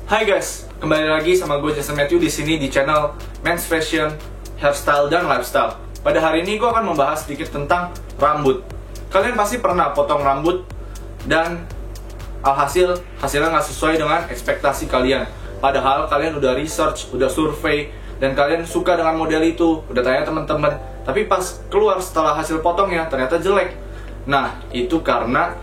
Hai guys, kembali lagi sama gue Jason Matthew di sini di channel Men's Fashion, Hairstyle, dan Lifestyle. Pada hari ini gue akan membahas sedikit tentang rambut. Kalian pasti pernah potong rambut dan hasilnya nggak sesuai dengan ekspektasi kalian. Padahal kalian udah research, udah survei, dan kalian suka dengan model itu, udah tanya teman-teman. Tapi pas keluar setelah hasil potongnya ternyata jelek. Nah, itu karena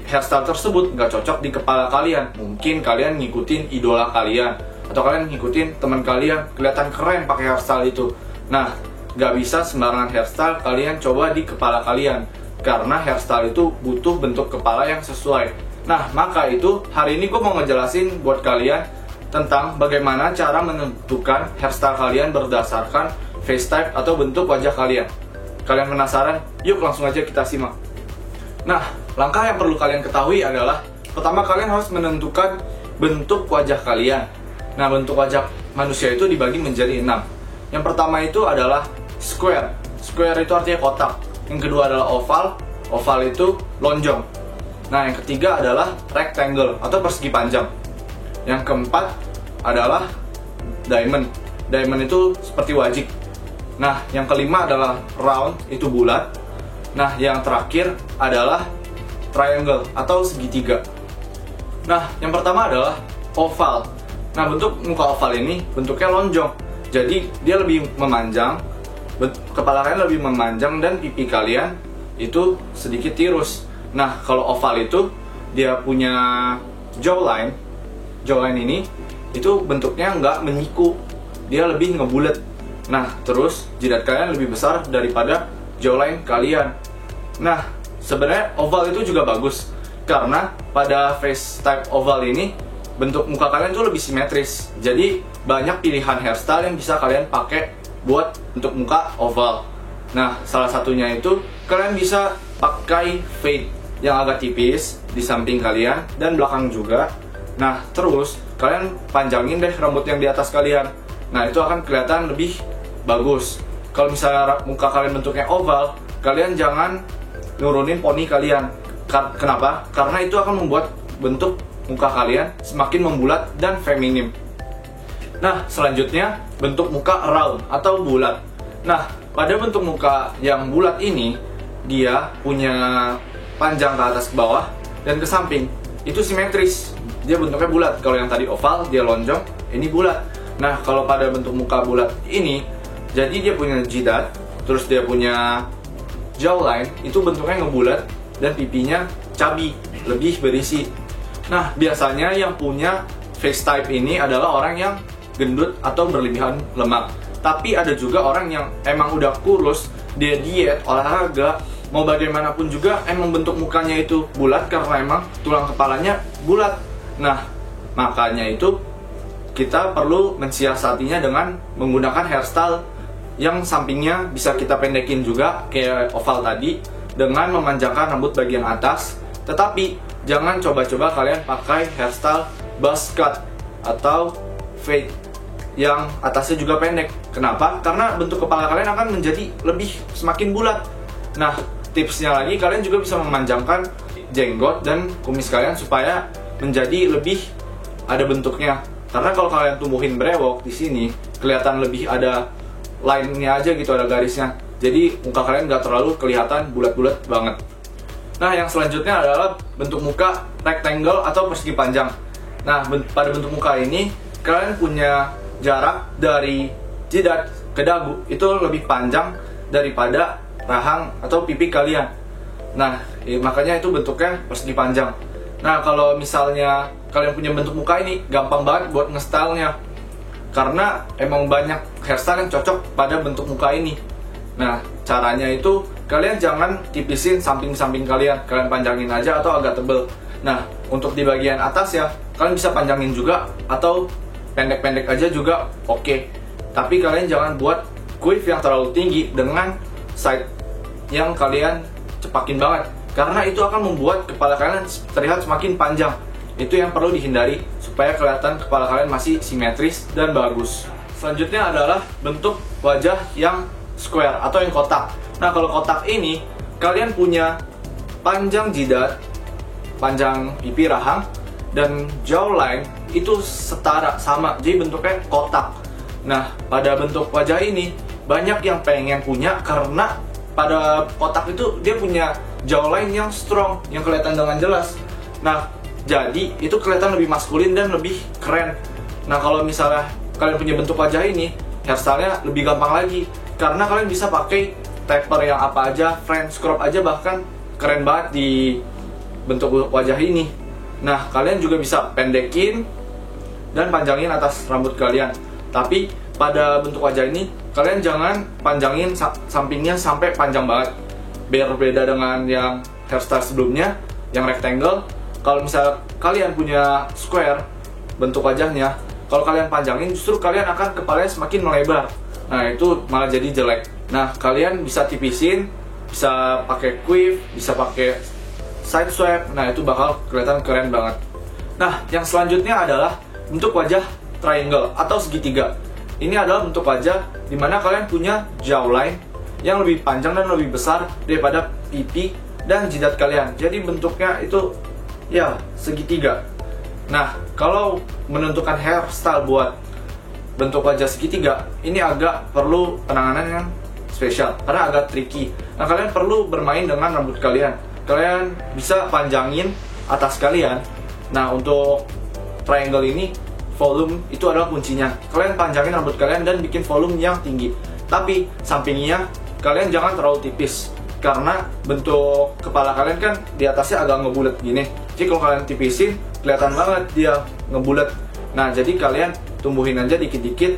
hairstyle tersebut nggak cocok di kepala kalian. Mungkin kalian ngikutin idola kalian, atau kalian ngikutin teman kalian, kelihatan keren pakai hairstyle itu. Nah, nggak bisa sembarangan hairstyle kalian coba di kepala kalian, karena hairstyle itu butuh bentuk kepala yang sesuai. Nah, maka itu hari ini gue mau ngejelasin buat kalian tentang bagaimana cara menentukan hairstyle kalian berdasarkan face type atau bentuk wajah kalian. Kalian penasaran? Yuk langsung aja kita simak. Nah, langkah yang perlu kalian ketahui adalah pertama, kalian harus menentukan bentuk wajah kalian. Nah, bentuk wajah manusia itu dibagi menjadi 6. Yang pertama itu adalah square. Square itu artinya kotak. Yang kedua adalah oval. Oval itu lonjong. Nah, yang ketiga adalah rectangle atau persegi panjang. Yang keempat adalah diamond. Diamond itu seperti wajik. Nah, yang kelima adalah round, itu bulat. Nah, yang terakhir adalah triangle atau segitiga. Nah, yang pertama adalah oval. Nah, bentuk muka oval ini bentuknya lonjong. Jadi, dia lebih memanjang, kepala kalian lebih memanjang, dan pipi kalian itu sedikit tirus. Nah, kalau oval itu dia punya jawline. Jawline ini itu bentuknya nggak menyiku, dia lebih ngebulet. Nah, terus jidat kalian lebih besar daripada jawline kalian. Nah, sebenarnya oval itu juga bagus karena pada face type oval ini bentuk muka kalian tuh lebih simetris. Jadi banyak pilihan hairstyle yang bisa kalian pakai buat bentuk muka oval. Nah, salah satunya itu kalian bisa pakai fade yang agak tipis di samping kalian dan belakang juga. Nah, terus kalian panjangin deh rambut yang di atas kalian. Nah, itu akan kelihatan lebih bagus. Kalau misalnya muka kalian bentuknya oval, kalian jangan nurunin poni kalian. Kenapa? Karena itu akan membuat bentuk muka kalian semakin membulat dan feminim. Nah, selanjutnya bentuk muka round atau bulat. Nah, pada bentuk muka yang bulat ini, dia punya panjang ke atas ke bawah dan ke samping. Itu simetris. Dia bentuknya bulat. Kalau yang tadi oval, dia lonjong, ini bulat. Nah, kalau pada bentuk muka bulat ini, jadi dia punya jidat, terus dia punya jawline, itu bentuknya ngebulat dan pipinya cabi, lebih berisi. Nah, biasanya yang punya face type ini adalah orang yang gendut atau berlebihan lemak. Tapi ada juga orang yang emang udah kurus, dia diet, olahraga, mau bagaimanapun juga emang bentuk mukanya itu bulat karena emang tulang kepalanya bulat. Nah, makanya itu kita perlu mensiasatinya dengan menggunakan hairstyle yang sampingnya bisa kita pendekin juga kayak oval tadi dengan memanjangkan rambut bagian atas. Tetapi jangan coba-coba kalian pakai hairstyle buzz cut atau fade yang atasnya juga pendek. Kenapa? Karena bentuk kepala kalian akan menjadi lebih semakin bulat. Nah, tipsnya lagi, kalian juga bisa memanjangkan jenggot dan kumis kalian supaya menjadi lebih ada bentuknya. Karena kalau kalian tumbuhin brewok di sini, kelihatan lebih ada line-nya aja gitu, ada garisnya. Jadi muka kalian nggak terlalu kelihatan bulat-bulat banget. Nah, yang selanjutnya adalah bentuk muka rectangle atau persegi panjang. Nah, pada bentuk muka ini kalian punya jarak dari jidat ke dagu itu lebih panjang daripada rahang atau pipi kalian. Nah, makanya itu bentuknya persegi panjang. Nah, kalau misalnya kalian punya bentuk muka ini, gampang banget buat nge-style-nya. Karena emang banyak hairstyle yang cocok pada bentuk muka ini. Nah, caranya itu kalian jangan tipisin samping-samping kalian. Kalian panjangin aja atau agak tebel. Nah, untuk di bagian atas ya, kalian bisa panjangin juga atau pendek-pendek aja juga oke. Tapi kalian jangan buat quiff yang terlalu tinggi dengan side yang kalian cepakin banget. Karena itu akan membuat kepala kalian terlihat semakin panjang. Itu yang perlu dihindari supaya kelihatan kepala kalian masih simetris dan bagus. Selanjutnya adalah bentuk wajah yang square atau yang kotak. Nah, kalau kotak ini kalian punya panjang jidat, panjang pipi rahang, dan jawline itu setara sama, jadi bentuknya kotak. Nah, pada bentuk wajah ini banyak yang pengen punya karena pada kotak itu dia punya jawline yang strong, yang kelihatan dengan jelas. Nah, jadi itu kelihatan lebih maskulin dan lebih keren. Nah, kalau misalnya kalian punya bentuk wajah ini, hairstyle-nya lebih gampang lagi karena kalian bisa pakai taper yang apa aja, French crop aja, bahkan keren banget di bentuk wajah ini. Nah, kalian juga bisa pendekin dan panjangin atas rambut kalian. Tapi pada bentuk wajah ini kalian jangan panjangin sampingnya sampai panjang banget, biar beda dengan yang hairstyle sebelumnya yang rectangle. Kalau misalnya kalian punya square bentuk wajahnya, kalau kalian panjangin justru kalian akan kepalanya semakin melebar. Nah, itu malah jadi jelek. Nah, kalian bisa tipisin, bisa pakai quiff, bisa pakai side sweep. Nah, itu bakal kelihatan keren banget. Nah, yang selanjutnya adalah bentuk wajah triangle atau segitiga. Ini adalah bentuk wajah dimana kalian punya jawline yang lebih panjang dan lebih besar daripada pipi dan jidat kalian. Jadi bentuknya itu ya segitiga. Nah, kalau menentukan hairstyle buat bentuk wajah segitiga, ini agak perlu penanganan yang spesial karena agak tricky. Nah, kalian perlu bermain dengan rambut kalian. Kalian bisa panjangin atas kalian. Nah, untuk triangle ini volume itu adalah kuncinya. Kalian panjangin rambut kalian dan bikin volume yang tinggi. Tapi sampingnya kalian jangan terlalu tipis karena bentuk kepala kalian kan di atasnya agak ngebulet gini. Jadi kalau kalian tipisin kelihatan banget dia ngebulet. Nah, jadi kalian tumbuhin aja dikit-dikit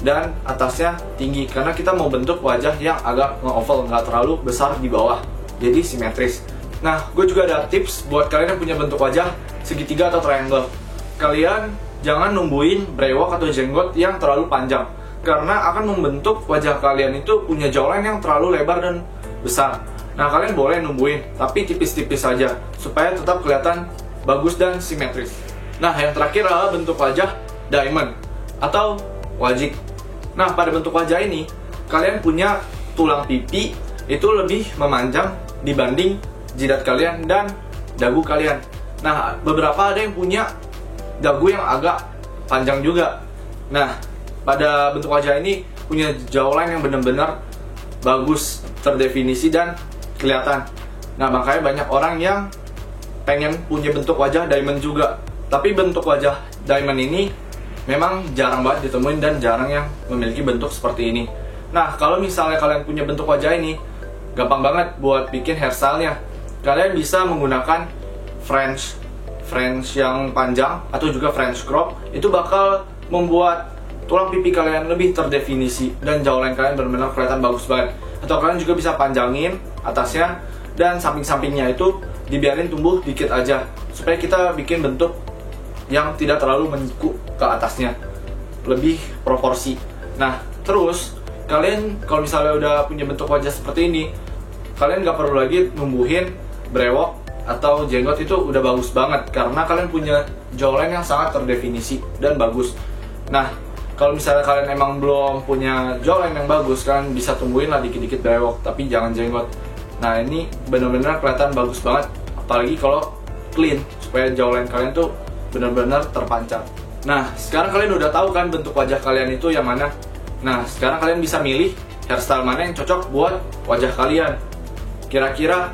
dan atasnya tinggi karena kita mau bentuk wajah yang agak nge-oval, nggak terlalu besar di bawah, jadi simetris. Nah, gue juga ada tips buat kalian yang punya bentuk wajah segitiga atau triangle. Kalian jangan numbuhin brewok atau jenggot yang terlalu panjang karena akan membentuk wajah kalian itu punya jawline yang terlalu lebar dan besar. Nah, kalian boleh numbuhin tapi tipis-tipis saja supaya tetap kelihatan bagus dan simetris. Nah, yang terakhir adalah bentuk wajah diamond atau wajik. Nah, pada bentuk wajah ini kalian punya tulang pipi itu lebih memanjang dibanding jidat kalian dan dagu kalian. Nah, beberapa ada yang punya dagu yang agak panjang juga. Nah, pada bentuk wajah ini punya jawline yang benar-benar bagus, terdefinisi dan kelihatan. Nah, makanya banyak orang yang pengen punya bentuk wajah diamond juga. Tapi bentuk wajah diamond ini memang jarang banget ditemuin dan jarang yang memiliki bentuk seperti ini. Nah, kalau misalnya kalian punya bentuk wajah ini, gampang banget buat bikin hairstyle-nya. Kalian bisa menggunakan French yang panjang atau juga French crop. Itu bakal membuat tulang pipi kalian lebih terdefinisi dan jawline kalian benar-benar kelihatan bagus banget. Atau kalian juga bisa panjangin atasnya dan samping-sampingnya itu dibiarin tumbuh dikit aja supaya kita bikin bentuk yang tidak terlalu menyuku ke atasnya, lebih proporsi. Nah, terus kalian kalau misalnya udah punya bentuk wajah seperti ini, kalian nggak perlu lagi numbuhin brewok atau jenggot, itu udah bagus banget karena kalian punya jawline yang sangat terdefinisi dan bagus. Nah, kalau misalnya kalian emang belum punya jawline yang bagus, kalian bisa tumbuhin lah dikit-dikit brewok, tapi jangan jenggot. Nah, ini benar-benar kelihatan bagus banget, apalagi kalau clean, supaya jawline kalian tuh benar-benar terpancar. Nah, sekarang kalian udah tahu kan bentuk wajah kalian itu yang mana. Nah, sekarang kalian bisa milih hairstyle mana yang cocok buat wajah kalian. Kira-kira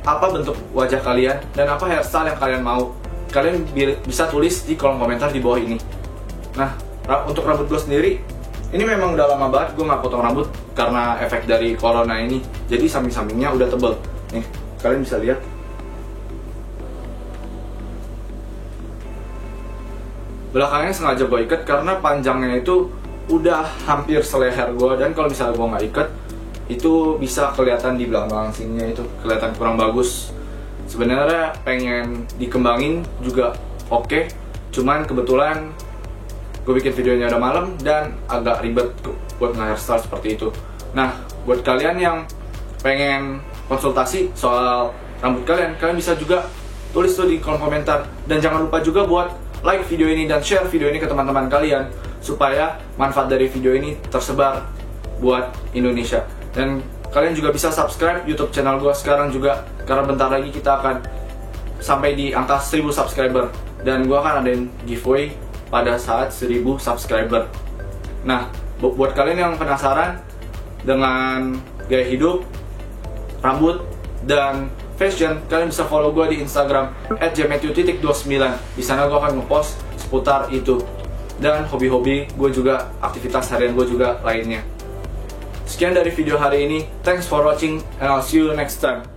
apa bentuk wajah kalian dan apa hairstyle yang kalian mau? Kalian bisa tulis di kolom komentar di bawah ini. Nah, untuk rambut gue sendiri, ini memang udah lama banget gue nggak potong rambut karena efek dari corona ini. Jadi samping-sampingnya udah tebel. Nih, kalian bisa lihat. Belakangnya sengaja gue ikat karena panjangnya itu udah hampir seleher gue, dan kalau misalnya gue nggak ikat itu bisa kelihatan di belakang sininya itu kelihatan kurang bagus. Sebenarnya pengen dikembangin juga oke, cuman kebetulan gue bikin videonya udah malam dan agak ribet buat nge-hairstyle seperti itu. Nah, buat kalian yang pengen konsultasi soal rambut kalian, kalian bisa juga tulis tuh di kolom komentar. Dan jangan lupa juga buat like video ini dan share video ini ke teman-teman kalian supaya manfaat dari video ini tersebar buat Indonesia. Dan kalian juga bisa subscribe YouTube channel gue sekarang juga, karena bentar lagi kita akan sampai di angka 1000 subscriber. dan gue akan adain giveaway pada saat 1000 subscriber. Nah, buat kalian yang penasaran dengan gaya hidup, rambut, dan fashion, kalian bisa follow gue di Instagram @jmatthew.29. Di sana gue akan ngepost seputar itu. Dan hobi-hobi gue juga, aktivitas harian gue juga lainnya. Sekian dari video hari ini. Thanks for watching and I'll see you next time.